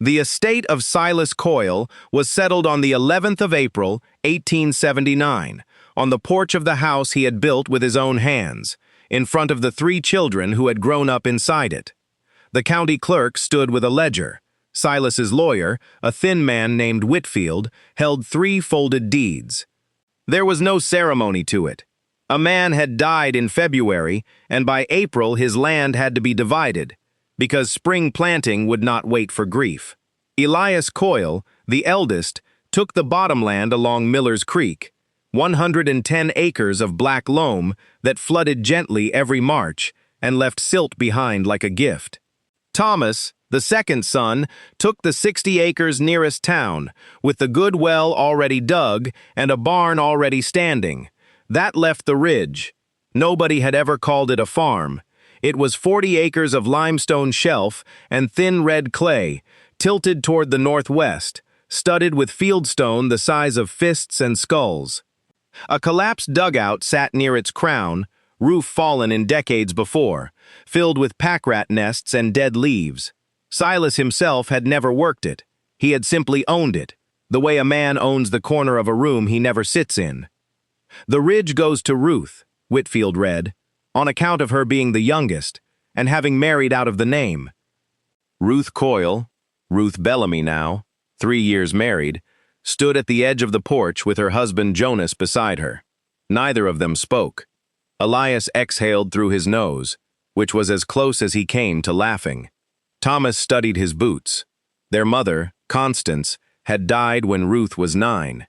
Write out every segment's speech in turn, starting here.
The estate of Silas Coyle was settled on the 11th of April, 1879, on the porch of the house he had built with his own hands, in front of the 3 children who had grown up inside it. The county clerk stood with a ledger. Silas's lawyer, a thin man named Whitfield, held 3 folded deeds. There was no ceremony to it. A man had died in February, and by April his land had to be divided, because spring planting would not wait for grief. Elias Coyle, the eldest, took the bottomland along Miller's Creek, 110 acres of black loam that flooded gently every March and left silt behind like a gift. Thomas, the second son, took the 60 acres nearest town, with the good well already dug and a barn already standing. That left the ridge. Nobody had ever called it a farm. It was 40 acres of limestone shelf and thin red clay, tilted toward the northwest, studded with fieldstone the size of fists and skulls. A collapsed dugout sat near its crown, roof fallen in decades before, filled with pack-rat nests and dead leaves. Silas himself had never worked it. He had simply owned it, the way a man owns the corner of a room he never sits in. "The ridge goes to Ruth," Whitfield read, "on account of her being the youngest, and having married out of the name." Ruth Coyle, Ruth Bellamy now, 3 years married, stood at the edge of the porch with her husband Jonas beside her. Neither of them spoke. Elias exhaled through his nose, which was as close as he came to laughing. Thomas studied his boots. Their mother, Constance, had died when Ruth was 9.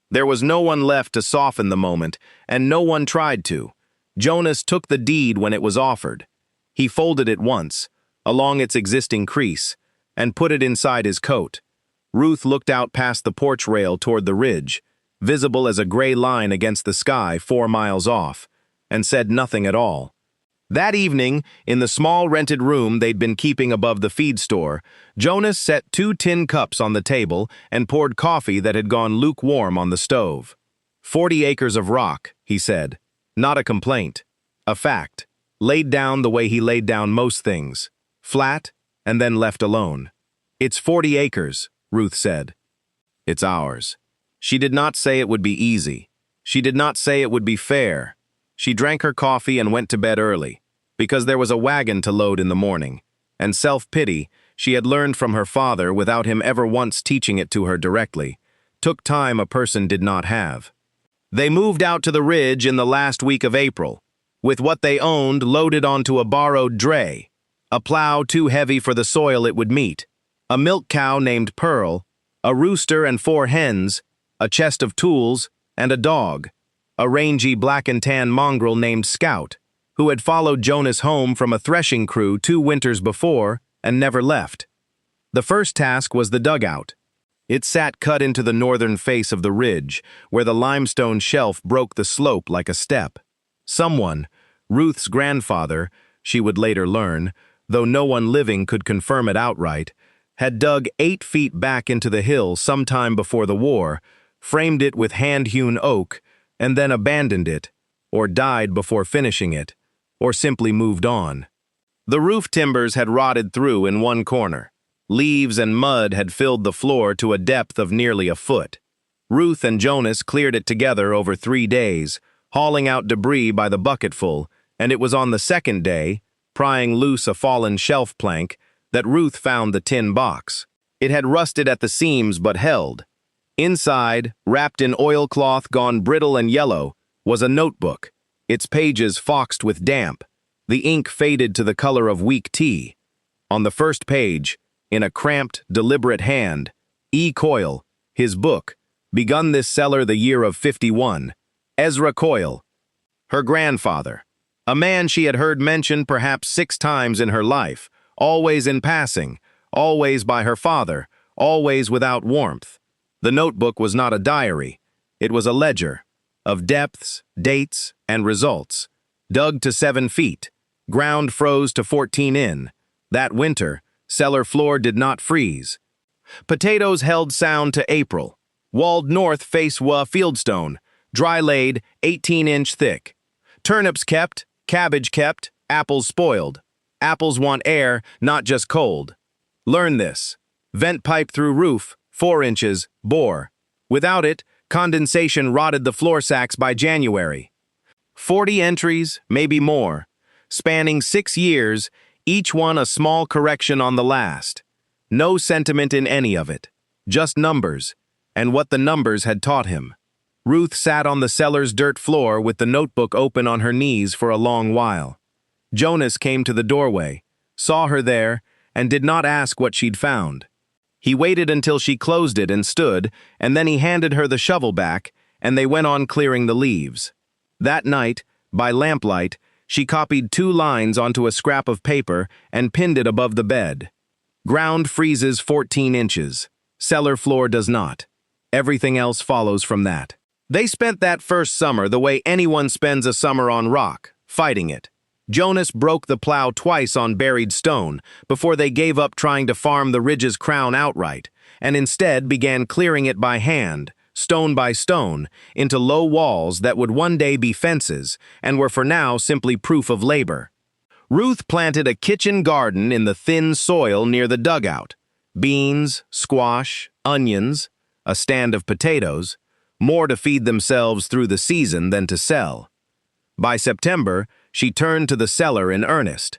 There was no one left to soften the moment, and no one tried to. Jonas took the deed when it was offered. He folded it once, along its existing crease, and put it inside his coat. Ruth looked out past the porch rail toward the ridge, visible as a gray line against the sky 4 miles off, and said nothing at all. That evening, in the small rented room they'd been keeping above the feed store, Jonas set 2 tin cups on the table and poured coffee that had gone lukewarm on the stove. 40 acres of rock, he said. Not a complaint. A fact. Laid down the way he laid down most things. Flat, and then left alone. "It's 40 acres, Ruth said. "It's ours." She did not say it would be easy. She did not say it would be fair. She drank her coffee and went to bed early, because there was a wagon to load in the morning, and self-pity, she had learned from her father without him ever once teaching it to her directly, took time a person did not have. They moved out to the ridge in the last week of April, with what they owned loaded onto a borrowed dray, a plow too heavy for the soil it would meet, a milk cow named Pearl, a rooster and 4 hens, a chest of tools, and a dog, a rangy black and tan mongrel named Scout, who had followed Jonas home from a threshing crew 2 winters before and never left. The first task was the dugout. It sat cut into the northern face of the ridge, where the limestone shelf broke the slope like a step. Someone, Ruth's grandfather, she would later learn, though no one living could confirm it outright, had dug 8 feet back into the hill sometime before the war, framed it with hand-hewn oak, and then abandoned it, or died before finishing it, or simply moved on. The roof timbers had rotted through in one corner. Leaves and mud had filled the floor to a depth of nearly a foot. Ruth and Jonas cleared it together over 3 days, hauling out debris by the bucketful, and it was on the second day, prying loose a fallen shelf plank, that Ruth found the tin box. It had rusted at the seams but held. Inside, wrapped in oilcloth gone brittle and yellow, was a notebook, its pages foxed with damp, the ink faded to the color of weak tea. On the first page, in a cramped, deliberate hand, E. Coyle, his book, begun this cellar the year of 51, Ezra Coyle, her grandfather, a man she had heard mentioned perhaps 6 times in her life, always in passing, always by her father, always without warmth. The notebook was not a diary. It was a ledger of depths, dates, and results. Dug to 7 feet. Ground froze to 14 in. That winter, cellar floor did not freeze. Potatoes held sound to April. Walled north face wa fieldstone. Dry laid, 18-inch thick. Turnips kept, cabbage kept, apples spoiled. Apples want air, not just cold. Learn this. Vent pipe through roof, 4 inches, bore. Without it, condensation rotted the floor sacks by January. 40 entries, maybe more, spanning 6 years, each one a small correction on the last. No sentiment in any of it, just numbers, and what the numbers had taught him. Ruth sat on the cellar's dirt floor with the notebook open on her knees for a long while. Jonas came to the doorway, saw her there, and did not ask what she'd found. He waited until she closed it and stood, and then he handed her the shovel back, and they went on clearing the leaves. That night, by lamplight, she copied 2 lines onto a scrap of paper and pinned it above the bed. Ground freezes 14 inches. Cellar floor does not. Everything else follows from that. They spent that first summer the way anyone spends a summer on rock, fighting it. Jonas broke the plow twice on buried stone before they gave up trying to farm the ridge's crown outright, and instead began clearing it by hand, stone by stone, into low walls that would one day be fences and were for now simply proof of labor. Ruth planted a kitchen garden in the thin soil near the dugout. Beans, squash, onions, a stand of potatoes, more to feed themselves through the season than to sell. By September, she turned to the cellar in earnest.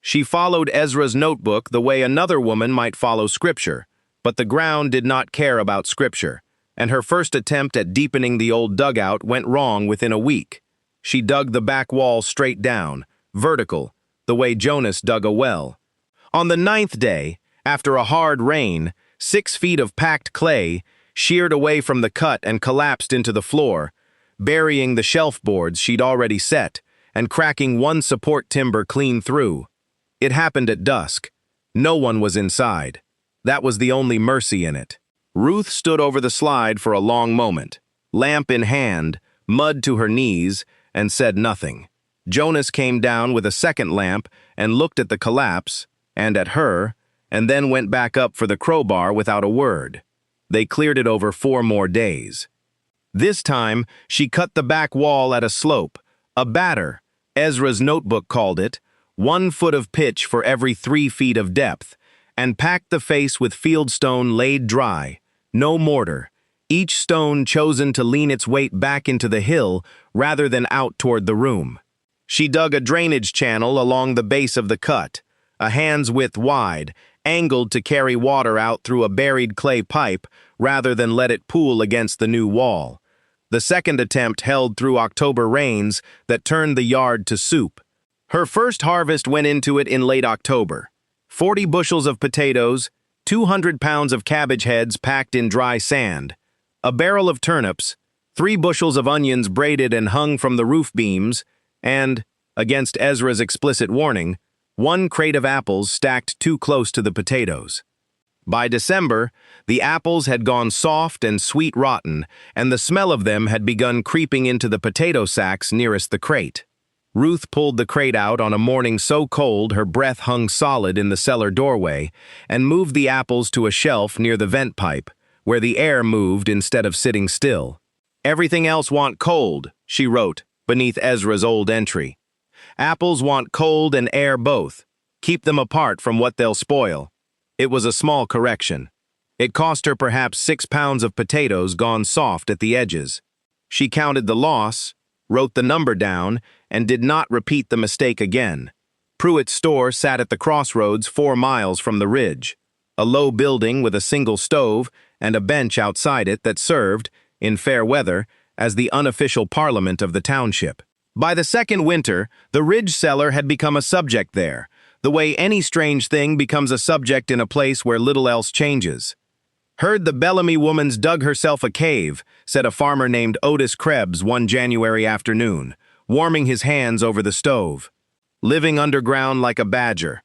She followed Ezra's notebook the way another woman might follow Scripture, but the ground did not care about Scripture, and her first attempt at deepening the old dugout went wrong within a week. She dug the back wall straight down, vertical, the way Jonas dug a well. On the 9th day, after a hard rain, 6 feet of packed clay sheared away from the cut and collapsed into the floor, burying the shelf boards she'd already set, and cracking one support timber clean through. It happened at dusk. No one was inside. That was the only mercy in it. Ruth stood over the slide for a long moment, lamp in hand, mud to her knees, and said nothing. Jonas came down with a second lamp and looked at the collapse, and at her, and then went back up for the crowbar without a word. They cleared it over 4 more days. This time, she cut the back wall at a slope, a batter, Ezra's notebook called it, 1 foot of pitch for every 3 feet of depth, and packed the face with fieldstone laid dry, no mortar, each stone chosen to lean its weight back into the hill rather than out toward the room. She dug a drainage channel along the base of the cut, a hand's width wide, angled to carry water out through a buried clay pipe rather than let it pool against the new wall. The second attempt held through October rains that turned the yard to soup. Her first harvest went into it in late October. 40 bushels of potatoes, 200 pounds of cabbage heads packed in dry sand, a barrel of turnips, 3 bushels of onions braided and hung from the roof beams, and, against Ezra's explicit warning, 1 crate of apples stacked too close to the potatoes. By December, the apples had gone soft and sweet rotten, and the smell of them had begun creeping into the potato sacks nearest the crate. Ruth pulled the crate out on a morning so cold her breath hung solid in the cellar doorway, and moved the apples to a shelf near the vent pipe, where the air moved instead of sitting still. "Everything else want cold," she wrote, beneath Ezra's old entry. "Apples want cold and air both. Keep them apart from what they'll spoil." It was a small correction. It cost her perhaps 6 pounds of potatoes gone soft at the edges. She counted the loss, wrote the number down, and did not repeat the mistake again. Pruitt's store sat at the crossroads 4 miles from the ridge, a low building with a single stove and a bench outside it that served, in fair weather, as the unofficial parliament of the township. By the second winter, the ridge cellar had become a subject there, the way any strange thing becomes a subject in a place where little else changes. "Heard the Bellamy woman's dug herself a cave," said a farmer named Otis Krebs one January afternoon, warming his hands over the stove. "Living underground like a badger."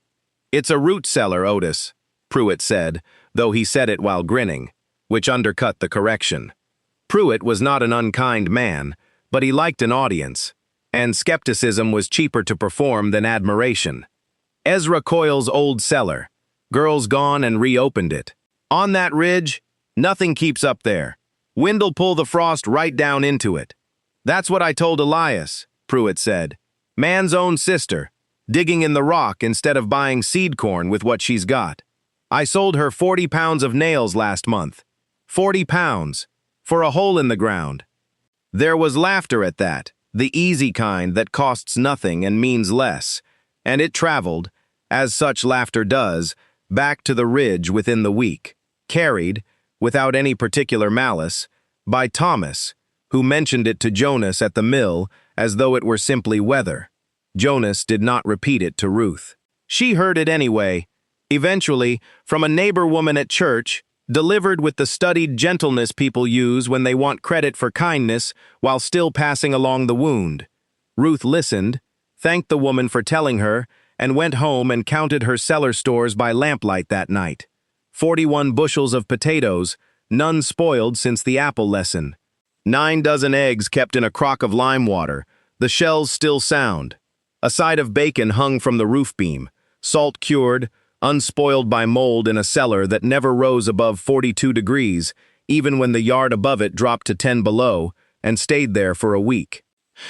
"It's a root cellar, Otis," Pruitt said, though he said it while grinning, which undercut the correction. Pruitt was not an unkind man, but he liked an audience, and skepticism was cheaper to perform than admiration. Ezra Coyle's old cellar. Girls gone and reopened it. "On that ridge, nothing keeps up there. Wind'll pull the frost right down into it." "That's what I told Elias," Pruitt said. "Man's own sister, digging in the rock instead of buying seed corn with what she's got." I sold her 40 pounds of nails last month. 40 pounds. For a hole in the ground. There was laughter at that, the easy kind that costs nothing and means less, and it traveled, as such laughter does, back to the ridge within the week, carried, without any particular malice, by Thomas, who mentioned it to Jonas at the mill as though it were simply weather. Jonas did not repeat it to Ruth. She heard it anyway, eventually, from a neighbor woman at church, delivered with the studied gentleness people use when they want credit for kindness while still passing along the wound. Ruth listened, thanked the woman for telling her, and went home and counted her cellar stores by lamplight that night. 41 bushels of potatoes, none spoiled since the apple lesson. 9 dozen eggs kept in a crock of lime water, the shells still sound. A side of bacon hung from the roof beam, salt cured, unspoiled by mold in a cellar that never rose above 42 degrees, even when the yard above it dropped to 10 below, and stayed there for a week.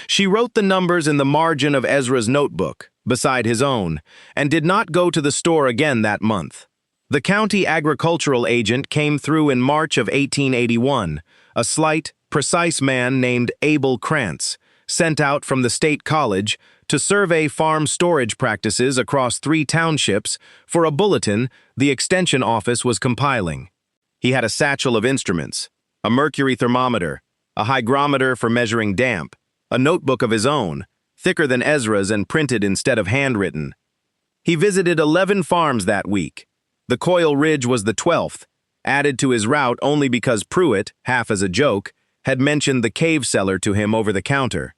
She wrote the numbers in the margin of Ezra's notebook, beside his own, and did not go to the store again that month. The county agricultural agent came through in March of 1881, a slight, precise man named Abel Krantz, sent out from the state college to survey farm storage practices across 3 townships for a bulletin the extension office was compiling. He had a satchel of instruments, a mercury thermometer, a hygrometer for measuring damp, a notebook of his own, thicker than Ezra's and printed instead of handwritten. He visited 11 farms that week. The Coil Ridge was the 12th, added to his route only because Pruitt, half as a joke, had mentioned the cave cellar to him over the counter.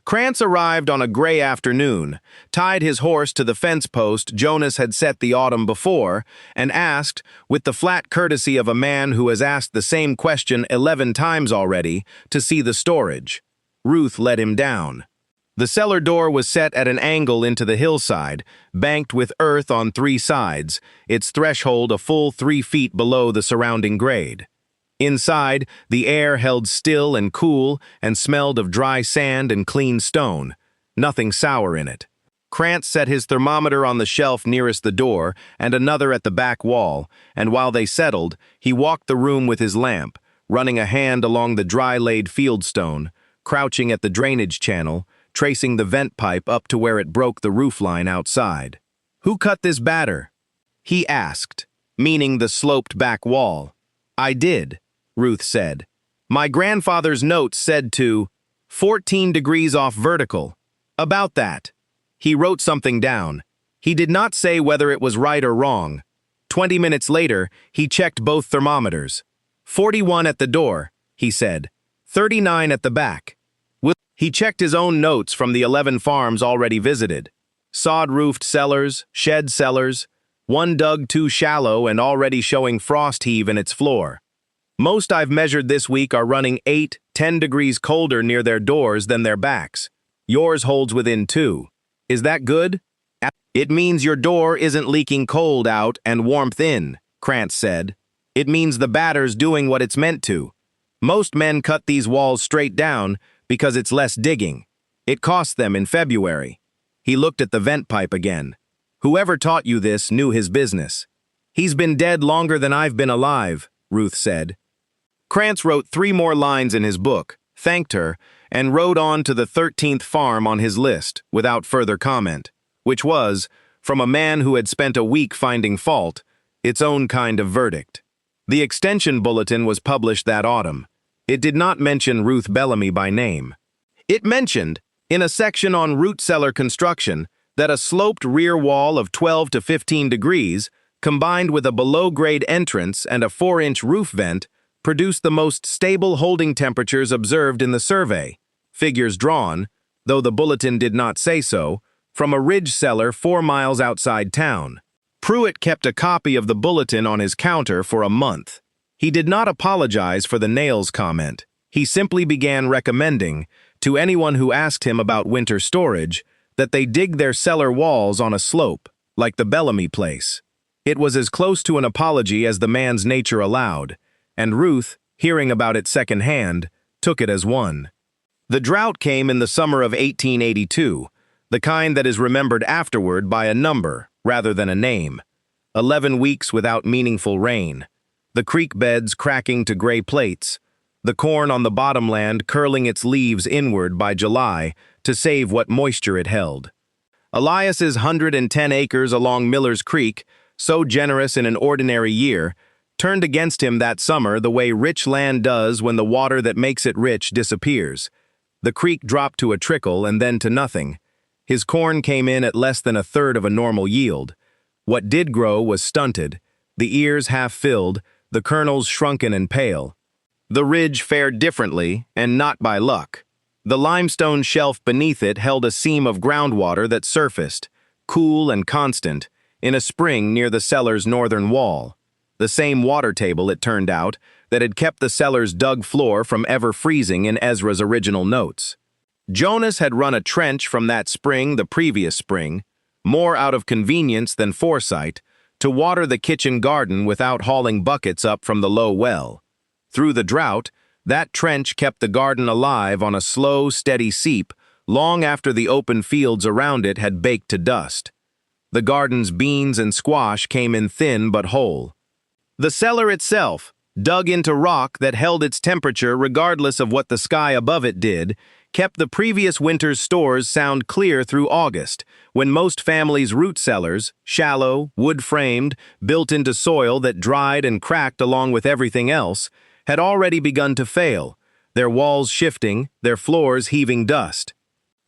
Krantz arrived on a gray afternoon, tied his horse to the fence post Jonas had set the autumn before, and asked, with the flat courtesy of a man who has asked the same question 11 times already, to see the storage. Ruth let him down. The cellar door was set at an angle into the hillside, banked with earth on 3 sides, its threshold a full 3 feet below the surrounding grade. Inside, the air held still and cool and smelled of dry sand and clean stone, nothing sour in it. Krantz set his thermometer on the shelf nearest the door and another at the back wall, and while they settled, he walked the room with his lamp, running a hand along the dry-laid fieldstone, crouching at the drainage channel, tracing the vent pipe up to where it broke the roofline outside. "Who cut this batter?" he asked, meaning the sloped back wall. "I did," Ruth said. "My grandfather's notes said to 14 degrees off vertical. About that." He wrote something down. He did not say whether it was right or wrong. 20 minutes later, he checked both thermometers. 41 at the door, he said. 39 at the back. He checked his own notes from the 11 farms already visited. Sod-roofed cellars, shed cellars, one dug too shallow and already showing frost heave in its floor. Most I've measured this week are running 8, 10 degrees colder near their doors than their backs. Yours holds within 2. Is that good? It means your door isn't leaking cold out and warmth in, Krantz said. It means the batter's doing what it's meant to. Most men cut these walls straight down because it's less digging. It cost them in February. He looked at the vent pipe again. Whoever taught you this knew his business. He's been dead longer than I've been alive, Ruth said. Krantz wrote 3 more lines in his book, thanked her, and rode on to the 13th farm on his list, without further comment, which was, from a man who had spent a week finding fault, its own kind of verdict. The extension bulletin was published that autumn. It did not mention Ruth Bellamy by name. It mentioned, in a section on root cellar construction, that a sloped rear wall of 12 to 15 degrees, combined with a below-grade entrance and a 4-inch roof vent, produced the most stable holding temperatures observed in the survey. Figures drawn, though the bulletin did not say so, from a ridge cellar 4 miles outside town. Pruitt kept a copy of the bulletin on his counter for a month. He did not apologize for the nails comment. He simply began recommending, to anyone who asked him about winter storage, that they dig their cellar walls on a slope, like the Bellamy place. It was as close to an apology as the man's nature allowed, and Ruth, hearing about it secondhand, took it as one. The drought came in the summer of 1882, the kind that is remembered afterward by a number rather than a name. 11 weeks without meaningful rain. The creek beds cracking to gray plates. The corn on the bottomland curling its leaves inward by July to save what moisture it held. Elias's 110 acres along Miller's Creek, so generous in an ordinary year, turned against him that summer the way rich land does when the water that makes it rich disappears. The creek dropped to a trickle and then to nothing. His corn came in at less than a third of a normal yield. What did grow was stunted, the ears half filled, the kernels shrunken and pale. The ridge fared differently, and not by luck. The limestone shelf beneath it held a seam of groundwater that surfaced, cool and constant, in a spring near the cellar's northern wall. The same water table, it turned out, that had kept the cellar's dug floor from ever freezing in Ezra's original notes. Jonas had run a trench from that spring the previous spring, more out of convenience than foresight, to water the kitchen garden without hauling buckets up from the low well. Through the drought, that trench kept the garden alive on a slow, steady seep long after the open fields around it had baked to dust. The garden's beans and squash came in thin but whole. The cellar itself, dug into rock that held its temperature regardless of what the sky above it did, kept the previous winter's stores sound clear through August, when most families' root cellars, shallow, wood-framed, built into soil that dried and cracked along with everything else, had already begun to fail, their walls shifting, their floors heaving dust.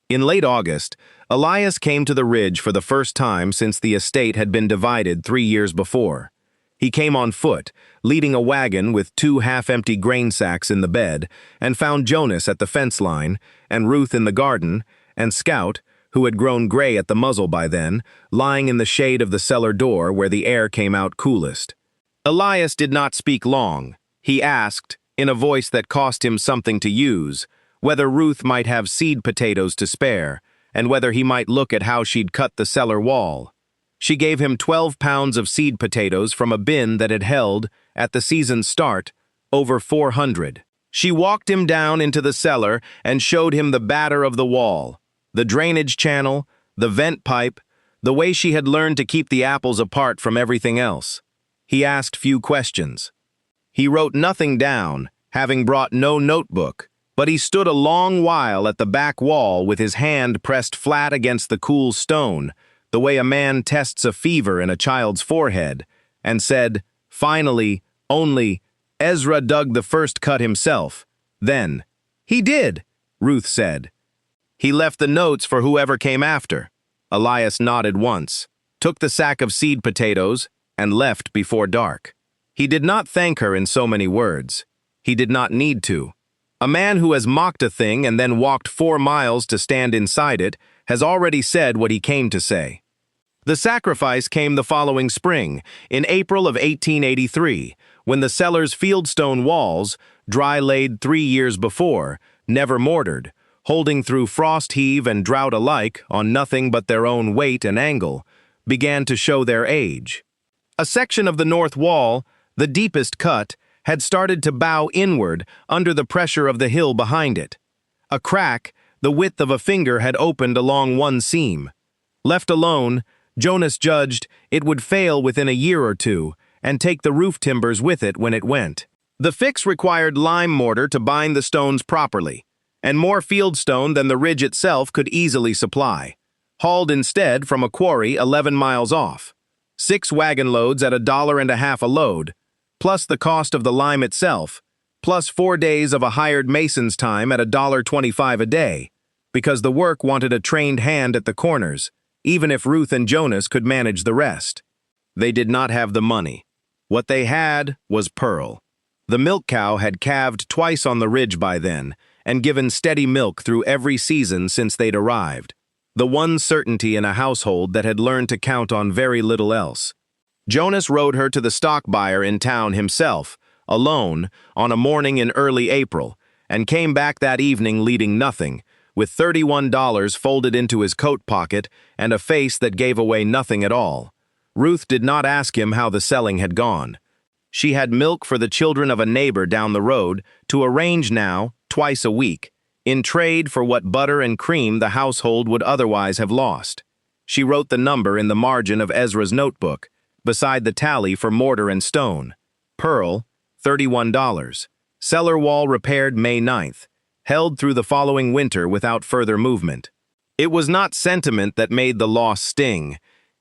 In late August, Elias came to the ridge for the first time since the estate had been divided 3 years before. He came on foot, leading a wagon with 2 half-empty grain sacks in the bed, and found Jonas at the fence line, and Ruth in the garden, and Scout, who had grown gray at the muzzle by then, lying in the shade of the cellar door where the air came out coolest. Elias did not speak long. He asked, in a voice that cost him something to use, whether Ruth might have seed potatoes to spare, and whether he might look at how she'd cut the cellar wall. She gave him 12 pounds of seed potatoes from a bin that had held, at the season's start, over 400. She walked him down into the cellar and showed him the batter of the wall, the drainage channel, the vent pipe, the way she had learned to keep the apples apart from everything else. He asked few questions. He wrote nothing down, having brought no notebook, but he stood a long while at the back wall with his hand pressed flat against the cool stone, the way a man tests a fever in a child's forehead, and said, finally, only, Ezra dug the first cut himself. Then, he did, Ruth said. He left the notes for whoever came after. Elias nodded once, took the sack of seed potatoes, and left before dark. He did not thank her in so many words. He did not need to. A man who has mocked a thing and then walked 4 miles to stand inside it has already said what he came to say. The sacrifice came the following spring, in April of 1883, when the cellar's fieldstone walls, dry-laid 3 years before, never mortared, holding through frost heave and drought alike on nothing but their own weight and angle, began to show their age. A section of the north wall, the deepest cut, had started to bow inward under the pressure of the hill behind it. A crack, the width of a finger, had opened along one seam. Left alone, Jonas judged it would fail within a year or two, and take the roof timbers with it when it went. The fix required lime mortar to bind the stones properly, and more fieldstone than the ridge itself could easily supply, hauled instead from a quarry 11 miles off. 6 wagon loads at $1.50 a load, plus the cost of the lime itself, plus 4 days of a hired mason's time at $1.25 a day, because the work wanted a trained hand at the corners, even if Ruth and Jonas could manage the rest. They did not have the money. What they had was Pearl. The milk cow had calved twice on the ridge by then, and given steady milk through every season since they'd arrived. The one certainty in a household that had learned to count on very little else. Jonas rode her to the stock buyer in town himself, alone, on a morning in early April, and came back that evening leading nothing, with $31 folded into his coat pocket and a face that gave away nothing at all. Ruth did not ask him how the selling had gone. She had milk for the children of a neighbor down the road to arrange now, twice a week, in trade for what butter and cream the household would otherwise have lost. She wrote the number in the margin of Ezra's notebook, beside the tally for mortar and stone. Pearl, $31. Cellar wall repaired May 9th, held through the following winter without further movement. It was not sentiment that made the loss sting.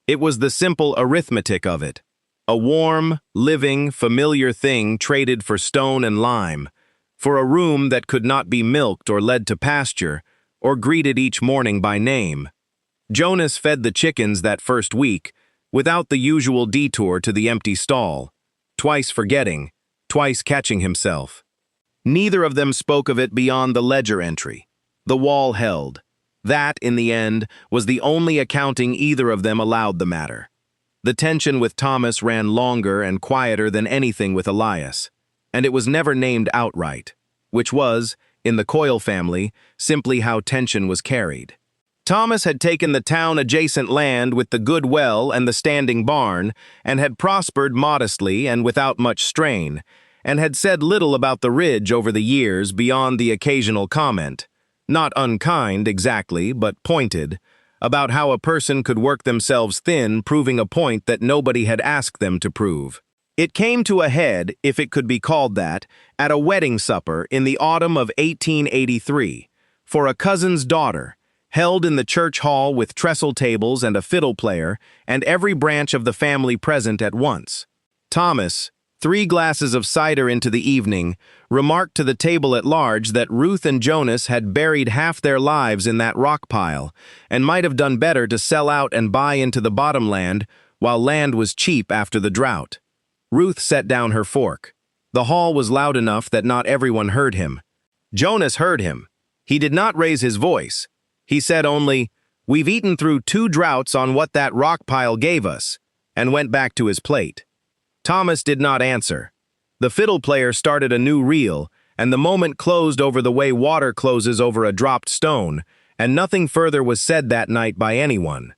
It was the simple arithmetic of it. A warm, living, familiar thing traded for stone and lime, for a room that could not be milked or led to pasture, or greeted each morning by name. Jonas fed the chickens that first week, without the usual detour to the empty stall, twice forgetting, twice catching himself. Neither of them spoke of it beyond the ledger entry. The wall held. That, in the end, was the only accounting either of them allowed the matter. The tension with Thomas ran longer and quieter than anything with Elias, and it was never named outright, which was, in the Coyle family, simply how tension was carried. Thomas had taken the town-adjacent land with the good well and the standing barn, and had prospered modestly and without much strain, and had said little about the ridge over the years beyond the occasional comment, not unkind exactly, but pointed, about how a person could work themselves thin proving a point that nobody had asked them to prove. It came to a head, if it could be called that, at a wedding supper in the autumn of 1883, for a cousin's daughter, held in the church hall with trestle tables and a fiddle player, and every branch of the family present at once. Thomas, 3 glasses of cider into the evening, remarked to the table at large that Ruth and Jonas had buried half their lives in that rock pile, and might have done better to sell out and buy into the bottomland while land was cheap after the drought. Ruth set down her fork. The hall was loud enough that not everyone heard him. Jonas heard him. He did not raise his voice. He said only, "We've eaten through 2 droughts on what that rock pile gave us," and went back to his plate. Thomas did not answer. The fiddle player started a new reel, and the moment closed over the way water closes over a dropped stone, and nothing further was said that night by anyone.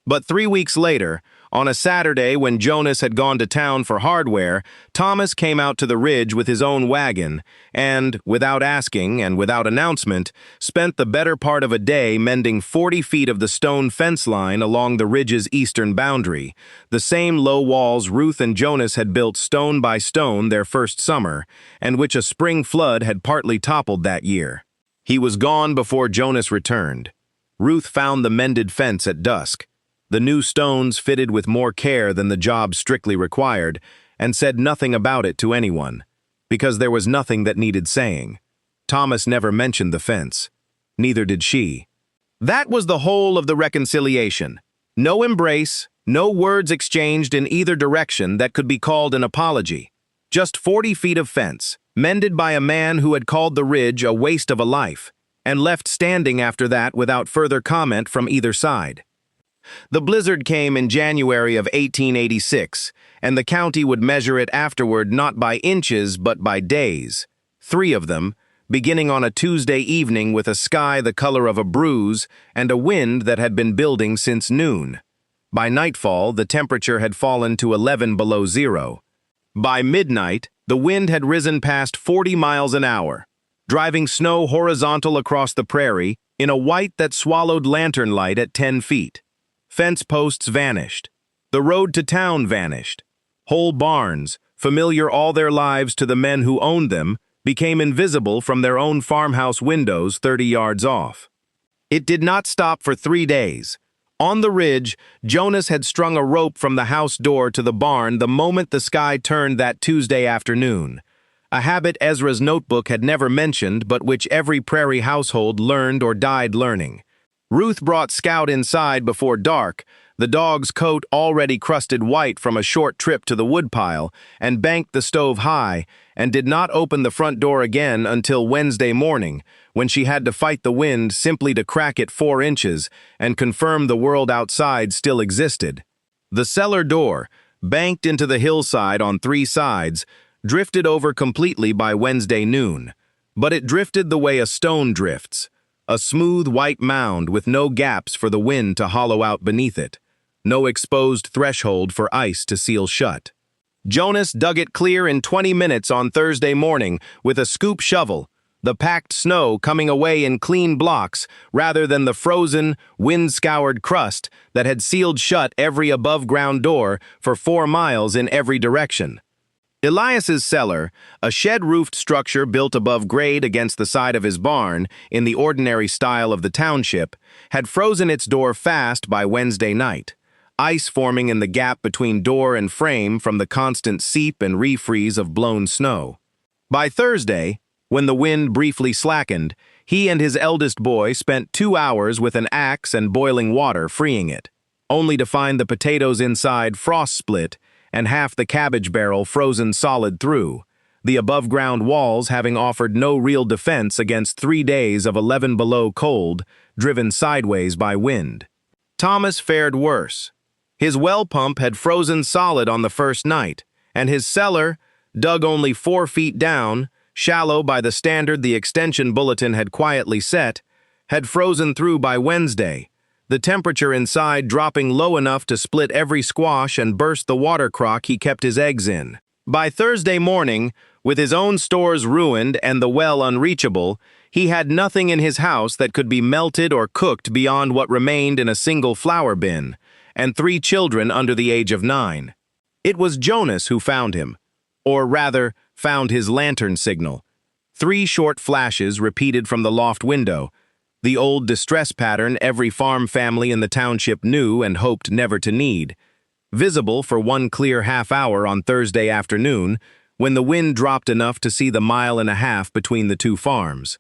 But 3 weeks later, on a Saturday when Jonas had gone to town for hardware, Thomas came out to the ridge with his own wagon and, without asking and without announcement, spent the better part of a day mending 40 feet of the stone fence line along the ridge's eastern boundary, the same low walls Ruth and Jonas had built stone by stone their first summer, and which a spring flood had partly toppled that year. He was gone before Jonas returned. Ruth found the mended fence at dusk, the new stones fitted with more care than the job strictly required, and said nothing about it to anyone, because there was nothing that needed saying. Thomas never mentioned the fence. Neither did she. That was the whole of the reconciliation. No embrace, no words exchanged in either direction that could be called an apology. Just 40 feet of fence, mended by a man who had called the ridge a waste of a life, and left standing after that without further comment from either side. The blizzard came in January of 1886, and the county would measure it afterward not by inches but by days, 3 of them, beginning on a Tuesday evening with a sky the color of a bruise and a wind that had been building since noon. By nightfall, the temperature had fallen to 11 below zero. By midnight, the wind had risen past 40 miles an hour, driving snow horizontal across the prairie in a white that swallowed lantern light at 10 feet. Fence posts vanished. The road to town vanished. Whole barns, familiar all their lives to the men who owned them, became invisible from their own farmhouse windows 30 yards off. It did not stop for 3 days. On the ridge, Jonas had strung a rope from the house door to the barn the moment the sky turned that Tuesday afternoon, a habit Ezra's notebook had never mentioned but which every prairie household learned or died learning. Ruth brought Scout inside before dark, the dog's coat already crusted white from a short trip to the woodpile, and banked the stove high, and did not open the front door again until Wednesday morning, when she had to fight the wind simply to crack it 4 inches and confirm the world outside still existed. The cellar door, banked into the hillside on 3 sides, drifted over completely by Wednesday noon, but it drifted the way a stone drifts. A smooth white mound with no gaps for the wind to hollow out beneath it, no exposed threshold for ice to seal shut. Jonas dug it clear in 20 minutes on Thursday morning with a scoop shovel, the packed snow coming away in clean blocks rather than the frozen, wind-scoured crust that had sealed shut every above-ground door for 4 miles in every direction. Elias's cellar, a shed-roofed structure built above grade against the side of his barn in the ordinary style of the township, had frozen its door fast by Wednesday night, ice forming in the gap between door and frame from the constant seep and refreeze of blown snow. By Thursday, when the wind briefly slackened, he and his eldest boy spent 2 hours with an axe and boiling water freeing it, only to find the potatoes inside frost-split and half the cabbage barrel frozen solid through, the above-ground walls having offered no real defense against 3 days of 11 below cold, driven sideways by wind. Thomas fared worse. His well pump had frozen solid on the first night, and his cellar, dug only 4 feet down, shallow by the standard the extension bulletin had quietly set, had frozen through by Wednesday, the temperature inside dropping low enough to split every squash and burst the water crock he kept his eggs in. By Thursday morning, with his own stores ruined and the well unreachable, he had nothing in his house that could be melted or cooked beyond what remained in a single flour bin, and 3 children under the age of 9. It was Jonas who found him, or rather, found his lantern signal. 3 short flashes repeated from the loft window, the old distress pattern every farm family in the township knew and hoped never to need, visible for 1 clear half-hour on Thursday afternoon when the wind dropped enough to see the 1.5 miles between the 2 farms.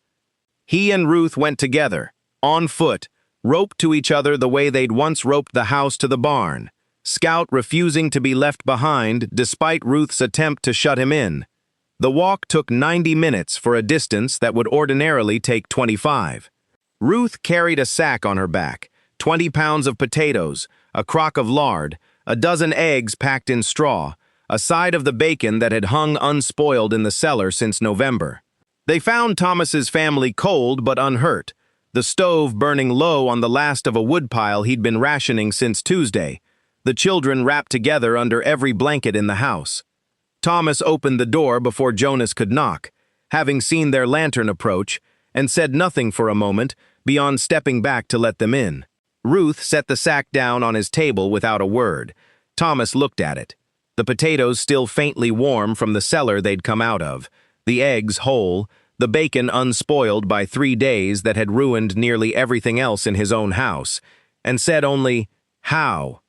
He and Ruth went together, on foot, roped to each other the way they'd once roped the house to the barn, Scout refusing to be left behind despite Ruth's attempt to shut him in. The walk took 90 minutes for a distance that would ordinarily take 25. Ruth carried a sack on her back, 20 pounds of potatoes, a crock of lard, a dozen eggs packed in straw, a side of the bacon that had hung unspoiled in the cellar since November. They found Thomas's family cold but unhurt, the stove burning low on the last of a woodpile he'd been rationing since Tuesday, the children wrapped together under every blanket in the house. Thomas opened the door before Jonas could knock, having seen their lantern approach, and said nothing for a moment beyond stepping back to let them in. Ruth set the sack down on his table without a word. Thomas looked at it. The potatoes still faintly warm from the cellar they'd come out of, the eggs whole, the bacon unspoiled by 3 days that had ruined nearly everything else in his own house, and said only, "How?"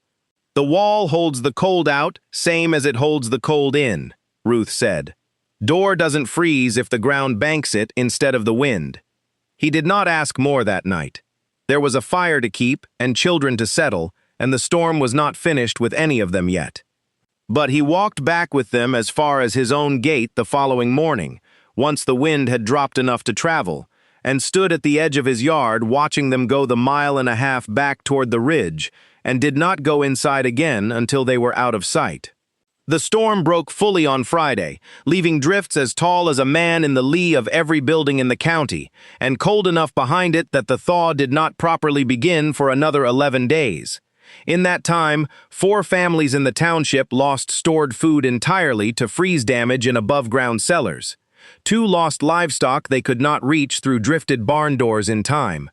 "The wall holds the cold out, same as it holds the cold in," Ruth said. "Door doesn't freeze if the ground banks it instead of the wind." He did not ask more that night. There was a fire to keep and children to settle, and the storm was not finished with any of them yet. But he walked back with them as far as his own gate the following morning, once the wind had dropped enough to travel, and stood at the edge of his yard watching them go the 1.5 miles back toward the ridge, and did not go inside again until they were out of sight. The storm broke fully on Friday, leaving drifts as tall as a man in the lee of every building in the county, and cold enough behind it that the thaw did not properly begin for another 11 days. In that time, 4 families in the township lost stored food entirely to freeze damage in above-ground cellars. 2 lost livestock they could not reach through drifted barn doors in time.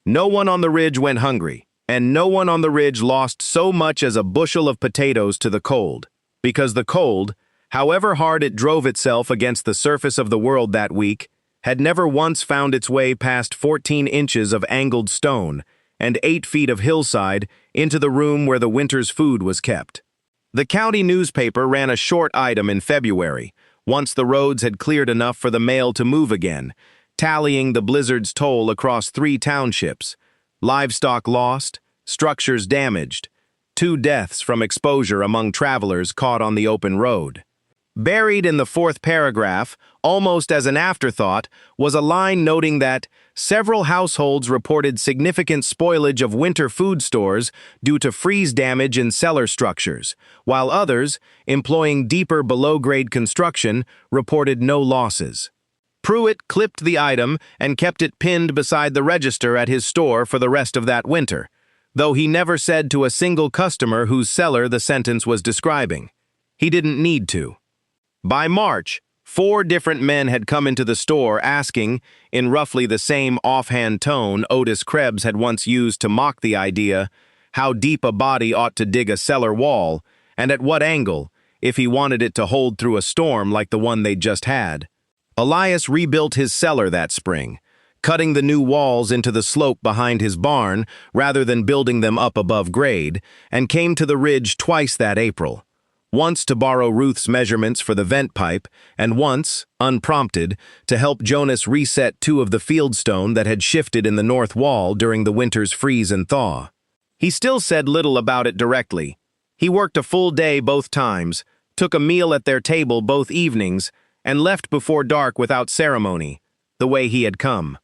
No one on the ridge went hungry, and no one on the ridge lost so much as a bushel of potatoes to the cold. Because the cold, however hard it drove itself against the surface of the world that week, had never once found its way past 14 inches of angled stone and 8 feet of hillside into the room where the winter's food was kept. The county newspaper ran a short item in February, once the roads had cleared enough for the mail to move again, tallying the blizzard's toll across 3 townships: livestock lost, structures damaged, 2 deaths from exposure among travelers caught on the open road. Buried in the 4th paragraph, almost as an afterthought, was a line noting that several households reported significant spoilage of winter food stores due to freeze damage in cellar structures, while others, employing deeper below-grade construction, reported no losses. Pruitt clipped the item and kept it pinned beside the register at his store for the rest of that winter, though he never said to a single customer whose cellar the sentence was describing. He didn't need to. By March, 4 different men had come into the store asking, in roughly the same offhand tone Otis Krebs had once used to mock the idea, how deep a body ought to dig a cellar wall, and at what angle, if he wanted it to hold through a storm like the one they'd just had. Elias rebuilt his cellar that spring, cutting the new walls into the slope behind his barn rather than building them up above grade, and came to the ridge twice that April. Once to borrow Ruth's measurements for the vent pipe, and once, unprompted, to help Jonas reset 2 of the fieldstone that had shifted in the north wall during the winter's freeze and thaw. He still said little about it directly. He worked a full day both times, took a meal at their table both evenings, and left before dark without ceremony, the way he had come.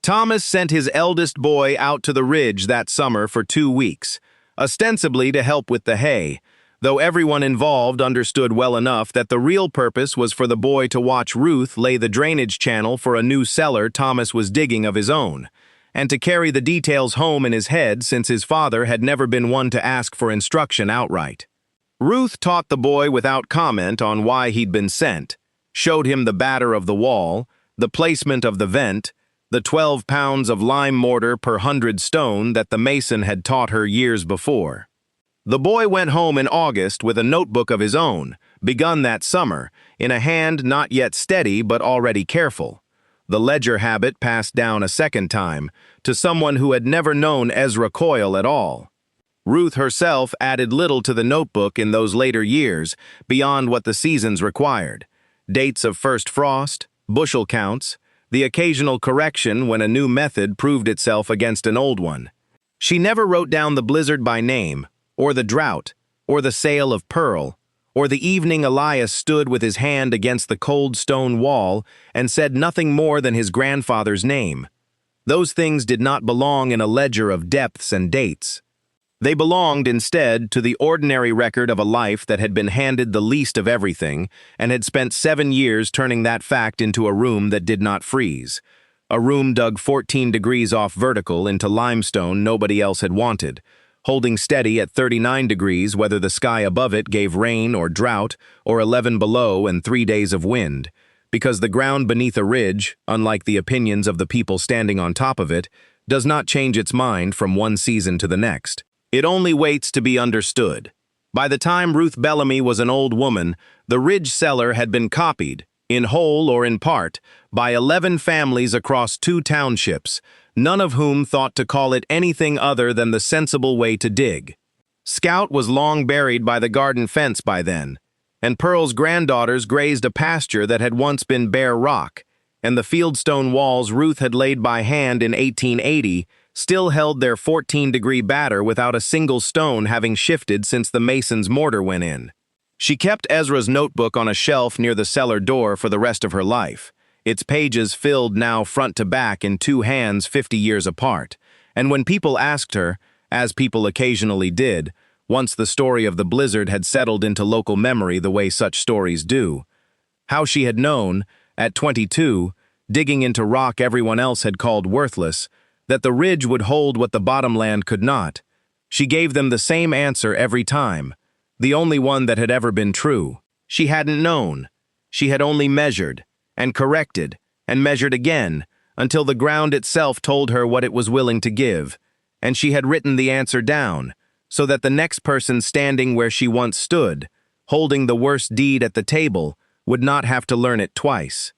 Thomas sent his eldest boy out to the ridge that summer for 2 weeks, ostensibly to help with the hay, though everyone involved understood well enough that the real purpose was for the boy to watch Ruth lay the drainage channel for a new cellar Thomas was digging of his own, and to carry the details home in his head since his father had never been one to ask for instruction outright. Ruth taught the boy without comment on why he'd been sent, showed him the batter of the wall, the placement of the vent, the 12 pounds of lime mortar per 100 stone that the mason had taught her years before. The boy went home in August with a notebook of his own, begun that summer, in a hand not yet steady but already careful. The ledger habit passed down a second time, to someone who had never known Ezra Coyle at all. Ruth herself added little to the notebook in those later years, beyond what the seasons required. Dates of first frost, bushel counts, the occasional correction when a new method proved itself against an old one. She never wrote down the blizzard by name, or the drought, or the sale of pearl, or the evening Elias stood with his hand against the cold stone wall and said nothing more than his grandfather's name. Those things did not belong in a ledger of depths and dates. They belonged, instead, to the ordinary record of a life that had been handed the least of everything and had spent 7 years turning that fact into a room that did not freeze. A room dug 14 degrees off vertical into limestone nobody else had wanted, holding steady at 39 degrees whether the sky above it gave rain or drought, or 11 below and 3 days of wind, because the ground beneath a ridge, unlike the opinions of the people standing on top of it, does not change its mind from one season to the next. It only waits to be understood. By the time Ruth Bellamy was an old woman, the ridge cellar had been copied, in whole or in part, by 11 families across 2 townships, none of whom thought to call it anything other than the sensible way to dig. Scout was long buried by the garden fence by then, and Pearl's granddaughters grazed a pasture that had once been bare rock, and the fieldstone walls Ruth had laid by hand in 1880 still held their 14-degree batter without a single stone having shifted since the mason's mortar went in. She kept Ezra's notebook on a shelf near the cellar door for the rest of her life, its pages filled now front to back in 2 hands 50 years apart, and when people asked her, as people occasionally did, once the story of the blizzard had settled into local memory the way such stories do, how she had known, at 22, digging into rock everyone else had called worthless, that the ridge would hold what the bottomland could not, she gave them the same answer every time, the only one that had ever been true. She hadn't known. She had only measured, and corrected, and measured again, until the ground itself told her what it was willing to give, and she had written the answer down, so that the next person standing where she once stood, holding the worst deed at the table, would not have to learn it twice.